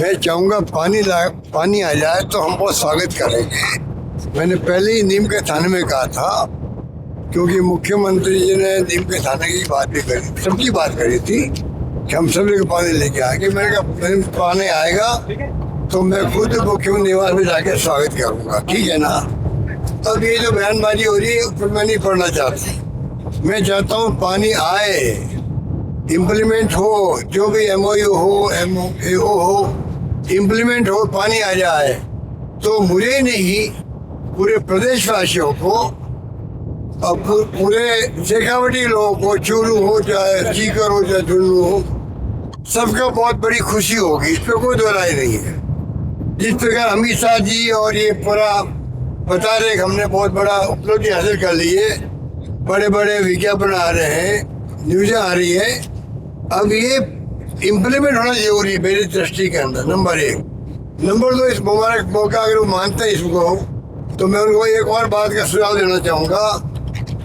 मैं चाहूँगा पानी आ जाए तो हम बहुत स्वागत करेंगे। मैंने पहले ही नीम के थाने में कहा था, क्योंकि मुख्यमंत्री जी ने नीम के थाने की बात भी करी, सबकी बात करी थी कि हम सभी को पानी लेके आएंगे। मैंने कहा पानी आएगा तो मैं खुद मुख्यमंत्री निवास में जाके स्वागत करूँगा, ठीक है ना। अब ये जो बयानबाजी हो रही है उस पर मैं नहीं पढ़ना चाहता। मैं चाहता हूँ पानी आए, इम्प्लीमेंट हो, जो भी MOU हो, MOU हो, इम्प्लीमेंट हो, पानी आ जाए तो मुझे नहीं, पूरे प्रदेशवासियों को और पूरे शेखावटी लोगों को, चूरू हो चाहे सीकर हो चाहे झुन्नू हो, सबका बहुत बड़ी खुशी होगी। इस पर कोई दो राय नहीं है। जिस प्रकार अमित शाह जी और ये पूरा बता रहे कि हमने बहुत बड़ा उपलब्धि हासिल कर ली है, बड़े बड़े विज्ञापन आ रहे हैं, न्यूज़ें आ रही है, अब ये इम्प्लीमेंट होना जरूरी है मेरी दृष्टि के अंदर, नंबर 1। नंबर 2, इस मुबारक मौका अगर वो मानते हैं इसको, तो मैं उनको एक और बात का सुझाव देना चाहूँगा।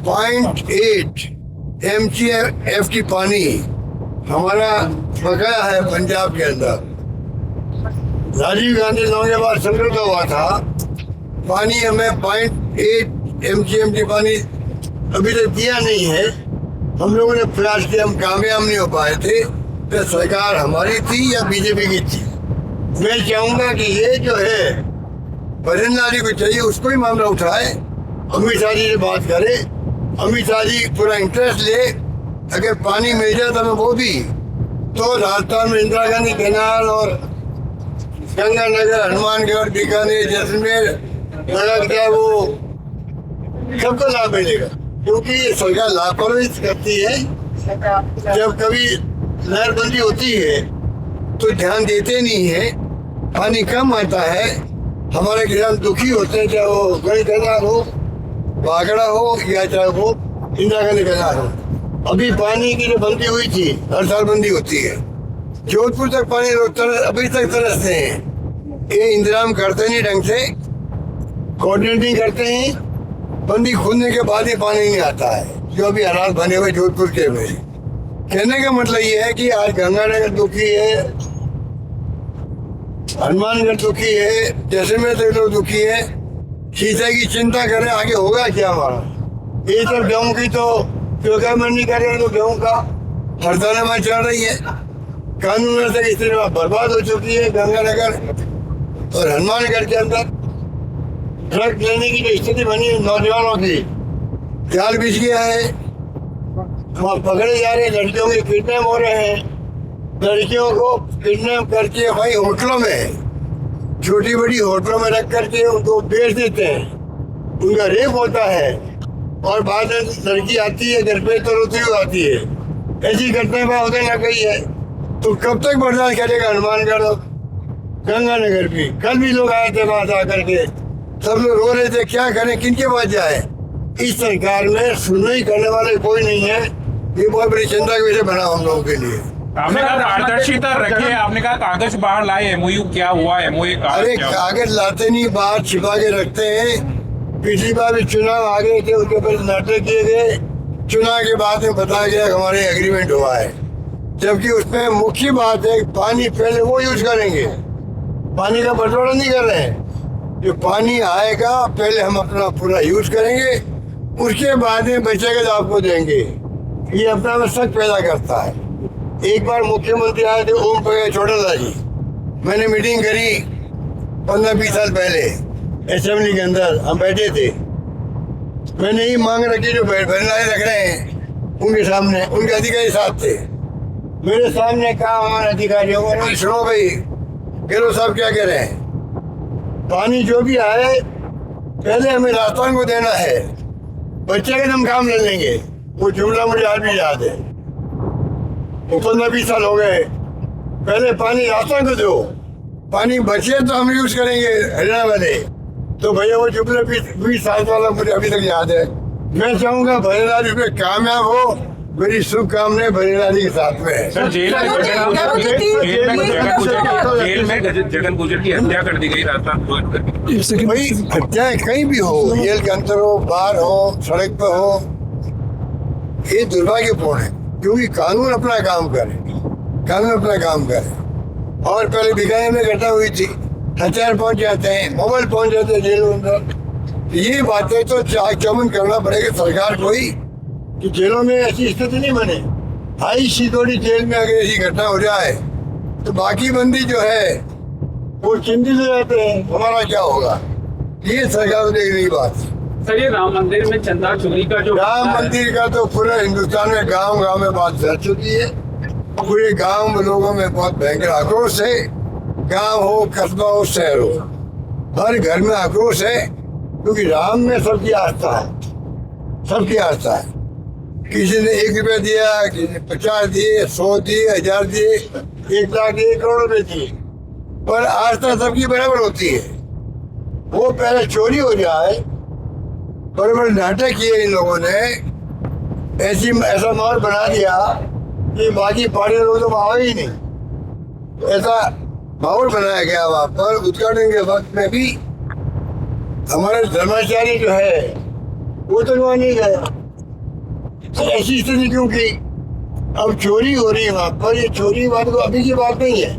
0.8 MCF पानी हमारा बकाया है पंजाब के अंदर। राजीव गांधी लोगों के बाद समझौता हुआ था, पानी हमें 0.8 MCF पानी अभी तक दिया नहीं है। हम लोगों ने प्रयास किया, हम कामयाब नहीं हो पाए थे। तो सरकार हमारी थी या बीजेपी की थी? मैं चाहूँगा कि ये जो है बजरंग को चाहिए उसको ही मामला उठाए, अमित शाह जी से बात करे, अमित शाह जी पूरा इंटरेस्ट ले। अगर पानी मिल जाए तो मैं वो भी, तो राजस्थान में इंदिरा गांधी कैनाल और गंगानगर, हनुमानगढ़, बीकानेर, जैसलमेर लगा क्या वो सबको लाभ मिलेगा, क्योंकि सरकार लापरवाही करती है। जब कभी लहरबंदी होती है तो ध्यान देते नहीं है, पानी कम आता है, हमारे किसान दुखी होते हैं, चाहे वो गढ़ कैनाल हो, बागड़ा हो या चाहे वो इंदिरा गांधी कैनाल हो। अभी पानी की जो बंदी हुई थी, हर साल बंदी होती है, जोधपुर तक पानी अभी तक तरसते हैं। ये इंतजाम करते नहीं ढंग से, कोऑर्डिनेट नहीं करते हैं, बंदी खुलने के बाद ही पानी नहीं आता है। जो अभी हालात बने हुए जोधपुर के में, कहने का मतलब ये है कि आज गंगानगर दुखी है, हनुमानगढ़ दुखी है, जैसलमेर तक लोग दुखी है। सिंचाई की चिंता करें, आगे होगा क्या हमारा? ये तो गेहूँ की तो प्रोक्योरमेंट नहीं कर रहे, तो गेहूँ का हड़ताल में चल रही है। कानून तक इस तरह बर्बाद हो चुकी है गंगानगर और हनुमानगढ़ के अंदर। ट्रक लेने की जो स्थिति बनी है नौजवानों की, जाल बिछ गया है, वहाँ पकड़े जा रहे हैं, लड़कियों के किडनैप हो रहे हैं, लड़कियों को किडनैप करके भाई होटलों में, छोटी बड़ी होटलों में रख करके उनको बेच देते हैं, उनका रेप होता है और बाद में लड़की आती है घर पे तो रोती हुई आती है। ऐसी घटनाएं वहाँ होने लग गई है, तो कब तक बर्दाश्त करेगा हनुमानगढ़ और गंगानगर भी? कल भी लोग आए थे वहाँ आकर के, सब लोग रो रहे थे, क्या करें, किनके पास जाए? इस सरकार में सुनवाई करने वाले कोई नहीं है। ये बहुत बड़ी चिंता का विषय बना हम लोगों के लिए। आपने कहा पारदर्शिता रखे, आपने कहा कागज बाहर लाए, MOU क्या हुआ? MOU अरे कागज लाते नहीं, बाहर छिपा के रखते हैं। पिछली बार भी चुनाव आ गए थे, उसके ऊपर नाटक किए गए, चुनाव के बाद में बताया गया हमारे एग्रीमेंट हुआ है, जबकि उसमें मुख्य बात है पानी पहले वो यूज करेंगे, पानी का बंटवारा नहीं कर रहे हैं। जो पानी आएगा पहले हम अपना पूरा यूज करेंगे, उसके बाद में बचेगा तो आपको देंगे। ये अपना में शक पैदा करता है। एक बार मुख्यमंत्री आए थे ओम प्रकाश चौटाला जी, मैंने मीटिंग करी 15-20 साल पहले असेंबली के अंदर, हम बैठे थे। मैंने ये मांग रखी जो भंडारे रख रहे हैं उनके सामने, उनके अधिकारी साथ थे, मेरे सामने कहा हमारे अधिकारियों को, सुनो भाई गहलोत साहब क्या कह रहे हैं, पानी जो भी आए पहले हमें राजस्थान को देना है, बच्चे के हम काम ले लेंगे। वो जुमला मुझे आज भी याद है, 15-20 साल हो गए, पहले पानी राजस्थान को दो, पानी बचे तो हम यूज करेंगे हरियाणा वाले। तो भैया वो जुमला 20 साल वाला मुझे अभी तक याद है। मैं चाहूँगा भरेलाल इसमें कामयाब हो, मेरी शुभकामनाएं भरेलाल के साथ में है। सर जेल में जगन गुजर की हत्या कर दी गई राजस्थान। भाई हत्याएं कहीं भी हो, जेल के अंदर हो, बाहर हो, सड़क पे हो, ये दुर्भाग्यपूर्ण है, क्योंकि कानून अपना काम करे, कानून अपना काम करे। और पहले भिखारी में घटना हुई थी, हथियार पहुंच जाते हैं, मोबाइल पहुंच जाते हैं जेलों में अंदर। ये बातें तो चाक चौबंद करना पड़ेगा सरकार को ही कि जेलों में ऐसी स्थिति नहीं बने। हाई सिक्योरिटी जेल में अगर ऐसी घटना हो जाए तो बाकी बंदी जो है वो चिंतित हो जाते हैं, हमारा क्या होगा। ये सरकार को देखने की बात है। सर, ये राम मंदिर में चंदा चोरी का जो राम मंदिर का तो पूरे हिंदुस्तान में गांव गांव में बात फैल चुकी है। पूरे गांव में लोगों में बहुत भयंकर आक्रोश है। गांव हो, कस्बा हो, शहर हो, हर घर में आक्रोश है, क्योंकि राम में सबकी आस्था है, सबकी आस्था है। किसी ने 1 रुपया दिया, किसी ने 50 दिए, 100 दिए, 1000 दिए, 1 लाख दिए, 1 करोड़ रुपए दिए, पर आस्था सबकी बराबर होती है। वो पहले चोरी हो जाए, बड़े बड़े नाटक किए इन लोगों ने, ऐसा माहौल बना दिया कि बाकी पार्टी लोग तो आए ही नहीं। ऐसा माहौल बनाया गया वहाँ पर। उद्घाटन के वक्त में भी हमारे धर्माचार्य जो है वो तो वहाँ नहीं गया। तो ऐसी स्थिति क्यों की? अब चोरी हो रही है वहाँ पर। ये चोरी बात तो अभी की बात नहीं है,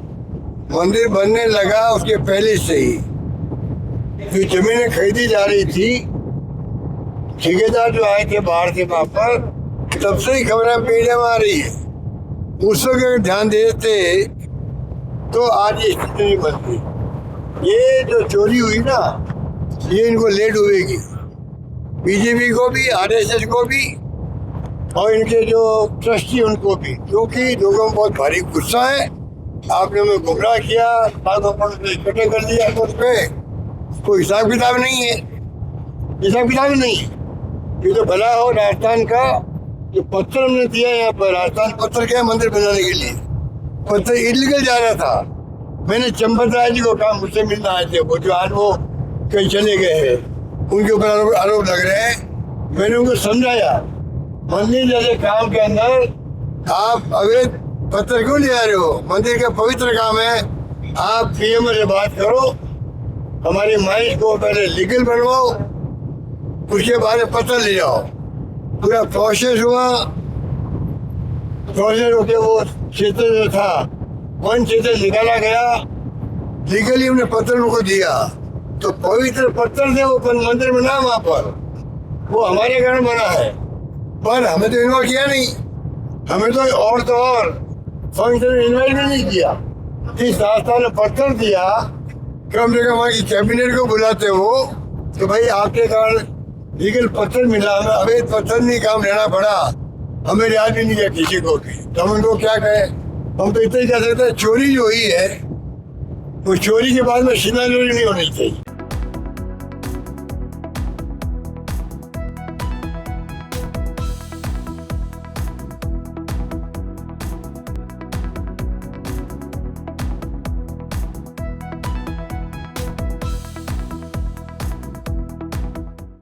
मंदिर बनने लगा उसके पहले से ही जो जमीनें खरीदी जा रही थी, ठेकेदार जो आए थे बाहर से वहाँ पर, तब से ही खबरें मीडिया में आ रही है। उस वक्त अगर ध्यान देते तो आज ये स्थिति नहीं बनती। ये जो चोरी हुई ना, ये इनको ले डूबेगी, बीजेपी को भी, आरएसएस को भी, और इनके जो ट्रस्टी उनको भी, क्योंकि लोगों में बहुत भारी गुस्सा है। आपने हमें गुमराह किया, इकट्ठे कर दिया, तो उस पे कोई हिसाब किताब नहीं है, हिसाब किताब नहीं है। ये तो भला हो राजस्थान का, जो पत्थर हमने दिया यहाँ पर, राजस्थान पत्थर क्या है मंदिर बनाने के लिए, पत्थर इलीगल जा रहा था। मैंने चंपत राय जी को कहा, मुझसे मिलना आए थे वो, जो आज वो कहीं चले गए हैं, उनके ऊपर आरोप लग रहे हैं। मैंने उनको समझाया, मंदिर जैसे काम के अंदर आप अवैध पत्थर क्यों ले आ रहे हो? मंदिर का पवित्र काम है। आप पीएम से बात करो, हमारी माइंस को पहले लीगल बनवाओ, उसके बाद पत्थर ले जाओ। पूरा प्रोसेस हुआ, प्रोसेस होके वो क्षेत्र जो था वन क्षेत्र निकाला गया, लीगली हमने पत्थर उनको दिया, तो पवित्र पत्थर थे वो मंदिर बना वहाँ पर, वो हमारे कारण बना है। पर हमें तो इन्वॉल्व किया नहीं, हमें तो और फंक्शन इन्वाइट नहीं किया। जिस रास्ता ने पत्थर दिया, कम से कम वहाँ की कैबिनेट को बुलाते हो तो भाई आपके कारण लीगल पत्थर मिला, हमें अवैध पत्थर नहीं काम लेना पड़ा, हमें रियाज भी नहीं किया किसी को भी। तो हम उनको क्या कहें? हम तो इतना ही कह सकते हैं, चोरी जो हुई है वो चोरी के बाद में शिलान्यास नहीं होनी चाहिए।